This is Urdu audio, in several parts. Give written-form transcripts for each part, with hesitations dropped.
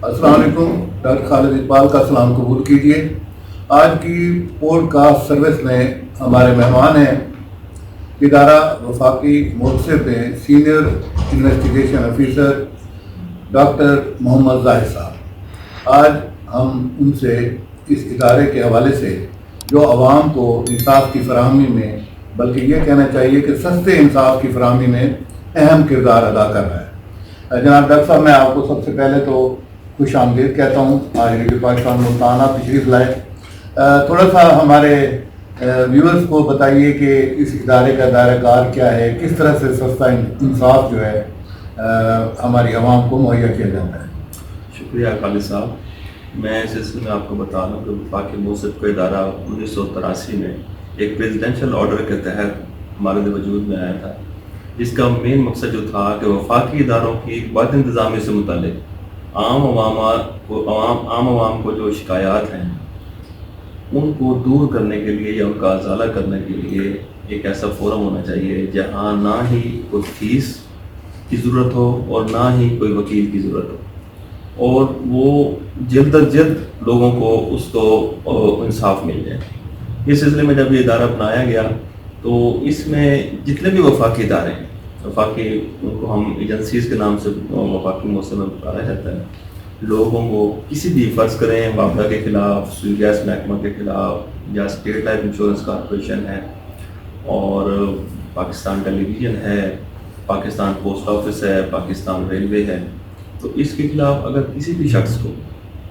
السلام علیکم. ڈاکٹر خالد اقبال کا سلام قبول کیجیے. آج کی پوڈ کاسٹ سروس میں ہمارے مہمان ہیں ادارہ وفاقی محتسب میں سینئر انویسٹیگیشن آفیسر ڈاکٹر محمد ظاہر صاحب. آج ہم ان سے اس ادارے کے حوالے سے جو عوام کو انصاف کی فراہمی میں، بلکہ یہ کہنا چاہیے کہ سستے انصاف کی فراہمی میں اہم کردار ادا کر رہا ہے. جناب ڈاکٹر صاحب، میں آپ کو سب سے پہلے تو خوش آمدید کہتا ہوں. آج ریڈیو پاکستان ملتان آپ تشریف لائے. تھوڑا سا ہمارے ویورز کو بتائیے کہ اس ادارے کا دائرہ کار کیا ہے، کس طرح سے سستا انصاف جو ہے ہماری عوام کو مہیا کیا جاتا ہے. شکریہ خالد صاحب. میں اس سلسلے میں آپ کو بتا دوں کہ وفاقی محتسب کا ادارہ 1983 میں ایک پریزیڈینشل آرڈر کے تحت ہمارے وجود میں آیا تھا، جس کا مین مقصد جو تھا کہ وفاقی اداروں کی بد انتظامی سے متعلق عام عوام کو جو شکایات ہیں ان کو دور کرنے کے لیے یا ان کا ازالہ کرنے کے لیے ایک ایسا فورم ہونا چاہیے جہاں نہ ہی کوئی فیس کی ضرورت ہو اور نہ ہی کوئی وکیل کی ضرورت ہو، اور وہ جلد از جلد لوگوں کو اس کو انصاف مل جائے. اس سلسلے میں جب یہ ادارہ بنایا گیا تو اس میں جتنے بھی وفاقی ادارے ہیں، وفاقی ان کو ہم ایجنسیز کے نام سے وفاقی محتسب میں پکارا جاتا ہے، لوگوں کو کسی بھی فرض کریں وابڈا کے خلاف، سوئی گیس محکمہ کے خلاف، یا اسٹیٹ لائف انشورنس کارپوریشن ہے، اور پاکستان ٹیلی ویژن ہے، پاکستان پوسٹ آفس ہے، پاکستان ریلوے ہے، تو اس کے خلاف اگر کسی بھی شخص کو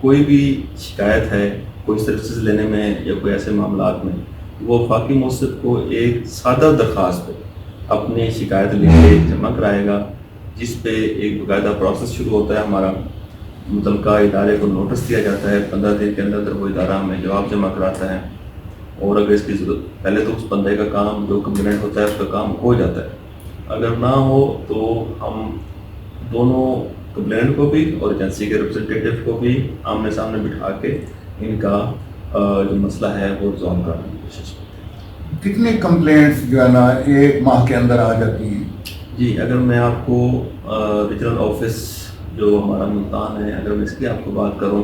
کوئی بھی شکایت ہے کوئی سروسز لینے میں یا کوئی ایسے معاملات میں، وہ وفاقی محتسب کو ایک سادہ درخواست پہ اپنی شکایت لکھ کے جمع کرائے گا، جس پہ ایک باقاعدہ پروسیس شروع ہوتا ہے. ہمارا متعلقہ ادارے کو نوٹس دیا جاتا ہے، 15 دن کے اندر وہ ادارہ ہمیں جواب جمع کراتا ہے، اور اگر اس کی ضرورت پہلے تو اس بندے کا کام جو کمپلینٹ ہوتا ہے اس کا کام ہو جاتا ہے. اگر نہ ہو تو ہم دونوں کمپلینٹ کو بھی اور ایجنسی کے ریپرزنٹیٹیو کو بھی آمنے سامنے بٹھا کے ان کا جو مسئلہ ہے وہ ریزالو کرنے کی کوشش کرتے ہیں. کتنی کمپلینٹس جو ہے نا ایک ماہ کے اندر آ جاتی ہیں؟ جی، اگر میں آپ کو ریجنل آفس جو ہمارا ملتان ہے، اگر میں اس کی آپ کو بات کروں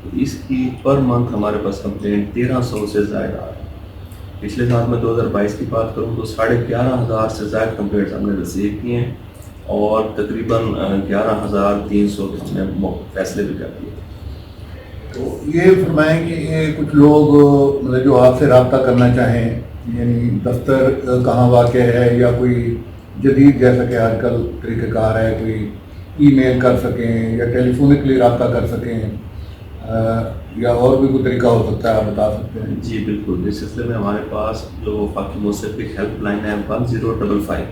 تو اس کی پر منتھ ہمارے پاس کمپلینٹ 1300 سے زائد آ رہی ہے. پچھلے سال میں 2022 کی بات کروں تو 11,500 سے زائد کمپلینٹس ہم نے ریسیو کی ہیں، اور تقریباً 11,300 ہم نے فیصلے بھی کر دیے. تو یہ فرمائیں کہ کچھ لوگ مطلب جو آپ سے رابطہ کرنا چاہیں، یعنی دفتر کہاں واقع ہے، یا کوئی جدید جیسا کہ آج کل طریقہ کار ہے، کوئی ای میل کر سکیں یا ٹیلی فونکلی رابطہ کر سکیں، یا اور بھی کوئی طریقہ ہو سکتا ہے، آپ بتا سکتے ہیں؟ جی بالکل. اس سلسلے میں ہمارے پاس جو وفاقی محتسب کی ہیلپ لائن ہے 1055،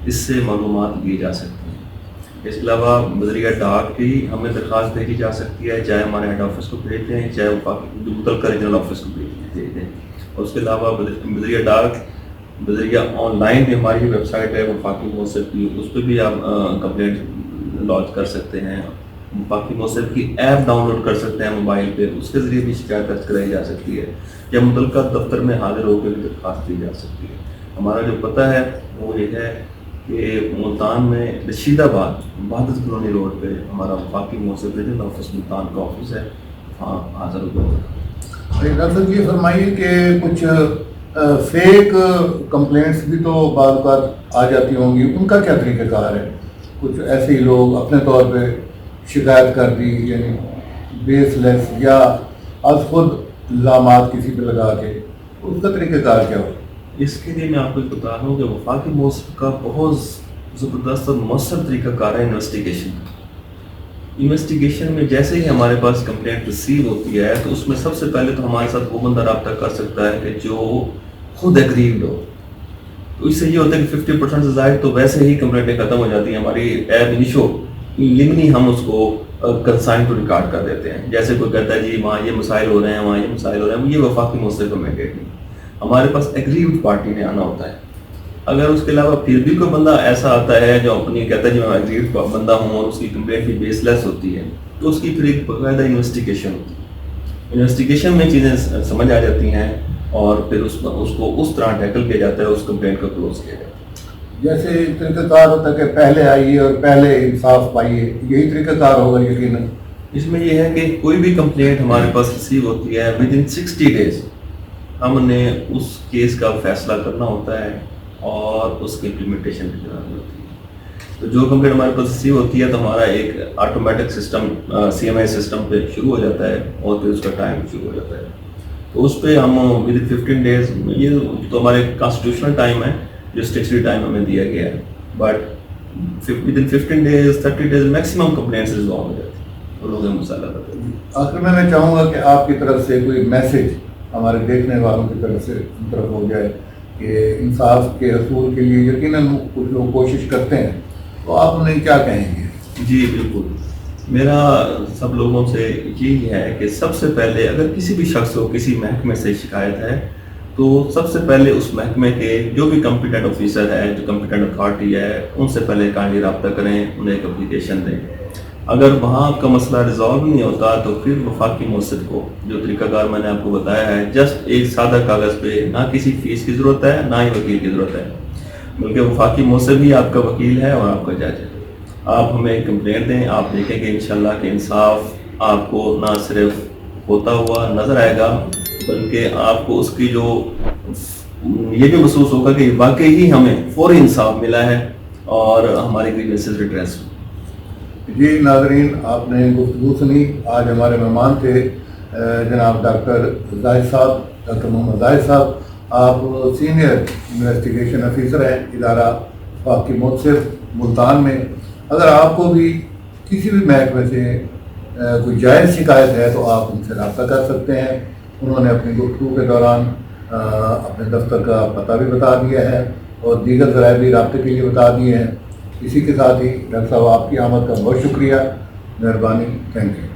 اس سے معلومات لی جا سکتی ہیں. اس کے علاوہ بذریعہ ڈاک بھی ہمیں درخواست بھیجی جا سکتی ہے، چاہے ہمارے ہیڈ آفس کو بھیج دیں، چاہے وفاقی متعلقہ ریجنل آفس کو بھیج دیں. اور اس کے علاوہ بذریعہ ڈاک، بذریعہ آن لائن بھی ہماری ویب سائٹ ہے وفاقی محتسب کی، اس پہ بھی آپ کمپلینٹ لانچ کر سکتے ہیں. وفاقی محتسب کی ایپ ڈاؤن لوڈ کر سکتے ہیں موبائل پہ، اس کے ذریعے بھی شکایت درج کرائی جا سکتی ہے، یا متعلقہ دفتر میں حاضر ہو کے بھی درخواست دی جا سکتی ہے. ہمارا جو پتہ ہے وہ یہ ہے کہ ملتان میں رشید آباد وحدت کالونی روڈ پہ ہمارا وفاقی محتسب ریجنل آفس ملتان کا آفس ہے، وہاں حاضر ہو گئے. ڈاکٹر صاحب یہ فرمائیے کہ کچھ فیک کمپلینٹس بھی تو بعض اوقات آ جاتی ہوں گی، ان کا کیا طریقہ کار ہے؟ کچھ ایسے ہی لوگ اپنے طور پہ شکایت کر دی، یعنی بیس لیس یا از خود الزامات کسی پہ لگا کے، اس کا طریقہ کار کیا ہو؟ اس کے لیے میں آپ کو بتا دوں کہ وفاقی محتسب کا بہت زبردست اور مؤثر طریقہ کار ہے انویسٹیگیشن. انویسٹیگیشن میں جیسے ہی ہمارے پاس کمپلینٹ ریسیو ہوتی ہے تو اس میں سب سے پہلے تو ہمارے ساتھ وہ بندہ رابطہ کر سکتا ہے کہ جو خود ایگریوڈ ہو. تو اس سے یہ ہوتا ہے کہ 50% سے زائد تو ویسے ہی کمپلینٹیں ختم ہو جاتی ہیں. ہماری ایپ انیشو لمنی ہم اس کو کنسائن ٹو ریکارڈ کر دیتے ہیں. جیسے کوئی کہتا ہے جی وہاں یہ مسائل ہو رہے ہیں، وہاں یہ مسائل ہو رہے ہیں، یہ وفاقی محتسب کا مینڈیٹ نہیں. ہمارے پاس ایگریوڈ پارٹی نے آنا ہوتا ہے. اگر اس کے علاوہ پھر بھی کوئی بندہ ایسا آتا ہے جو اپنی کہتا ہے جی میں ایگریوڈ بندہ ہوں اور اس کی کمپلینٹ بھی بیس لیس ہوتی ہے، تو اس کی پھر ایک باقاعدہ انویسٹیگیشن ہوتی ہے. انویسٹیگیشن میں چیزیں سمجھ آ جاتی ہیں اور پھر اس کو اس طرح ٹیکل کیا جاتا ہے، اس کمپلینٹ کا کلوز کیا جاتا ہے. جیسے طریقہ کار ہوتا ہے کہ پہلے آئیے اور پہلے انصاف پائیے، یہی طریقہ کار ہوگا یقیناً. اس میں یہ ہے کہ کوئی بھی کمپلینٹ ہمارے پاس ریسیو ہوتی ہے ود ان 60 days ہم نے اس کیس کا فیصلہ کرنا ہوتا ہے اور اس کی امپلیمنٹیشن کی ضرورت ہوتی ہے. تو جو کمپلینٹ ہمارے پاس ریسیو ہوتی ہے تو ہمارا ایک آٹومیٹک سسٹم CMI سسٹم پہ شروع ہو جاتا ہے اور پھر اس کا ٹائم شروع ہو جاتا ہے. تو اس پہ ہم ود ان 15 days، یہ تو ہمارے کانسٹیٹیوشنل ٹائم ہے جو اسٹیچوری ٹائم ہمیں دیا گیا ہے، but with in 15 days 30 days maximum complaints resolve ہو جاتی ہیں اور لوگ مسئلہ کرتے ہیں. آخر میں چاہوں گا کہ آپ کی طرف سے کوئی میسج ہمارے دیکھنے والوں کی طرف سے طرف ہو جائے کہ انصاف کے حصول کے لیے یقیناً کچھ لوگ کوشش کرتے ہیں، تو آپ انہیں کیا کہیں گے؟ جی بالکل، میرا سب لوگوں سے یہی ہے کہ سب سے پہلے اگر کسی بھی شخص کو کسی محکمے سے شکایت ہے تو سب سے پہلے اس محکمے کے جو بھی کمپیٹنٹ آفیسر ہے، جو کمپیٹنٹ اتھارٹی ہے، ان سے پہلے کائنڈلی رابطہ کریں، انہیں ایک اپلیکیشن دیں. اگر وہاں آپ کا مسئلہ ریزالو نہیں ہوتا تو پھر وفاقی موثر کو جو طریقہ کار میں نے آپ کو بتایا ہے، جسٹ ایک سادہ کاغذ پہ نہ کسی فیس کی ضرورت ہے نہ ہی وکیل کی ضرورت ہے، بلکہ وفاقی موثر ہی آپ کا وکیل ہے اور آپ کا جج ہے. آپ ہمیں ایک کمپلینٹ دیں، آپ دیکھیں گے انشاءاللہ کہ انصاف آپ کو نہ صرف ہوتا ہوا نظر آئے گا بلکہ آپ کو اس کی جو یہ بھی محسوس ہوگا کہ واقعی ہی ہمیں فوری انصاف ملا ہے اور ہماری گریوینسز ریڈریس ہوئی. جی ناظرین، آپ نے گفتگو سنی. آج ہمارے مہمان تھے جناب ڈاکٹر زاہد صاحب، ڈاکٹر محمد زاہد صاحب. آپ سینئر انویسٹیگیشن آفیسر ہیں ادارہ وفاقی موثر ملتان میں. اگر آپ کو بھی کسی بھی محکمے سے کوئی جائز شکایت ہے تو آپ ان سے رابطہ کر سکتے ہیں. انہوں نے اپنی گفتگو کے دوران اپنے دفتر کا پتہ بھی بتا دیا ہے اور دیگر ذرائع بھی رابطے کے لیے بتا دیے ہیں. اسی کے ساتھ ہی ڈاکٹر صاحب آپ کی آمد کا بہت شکریہ، مہربانی، تھینک یو.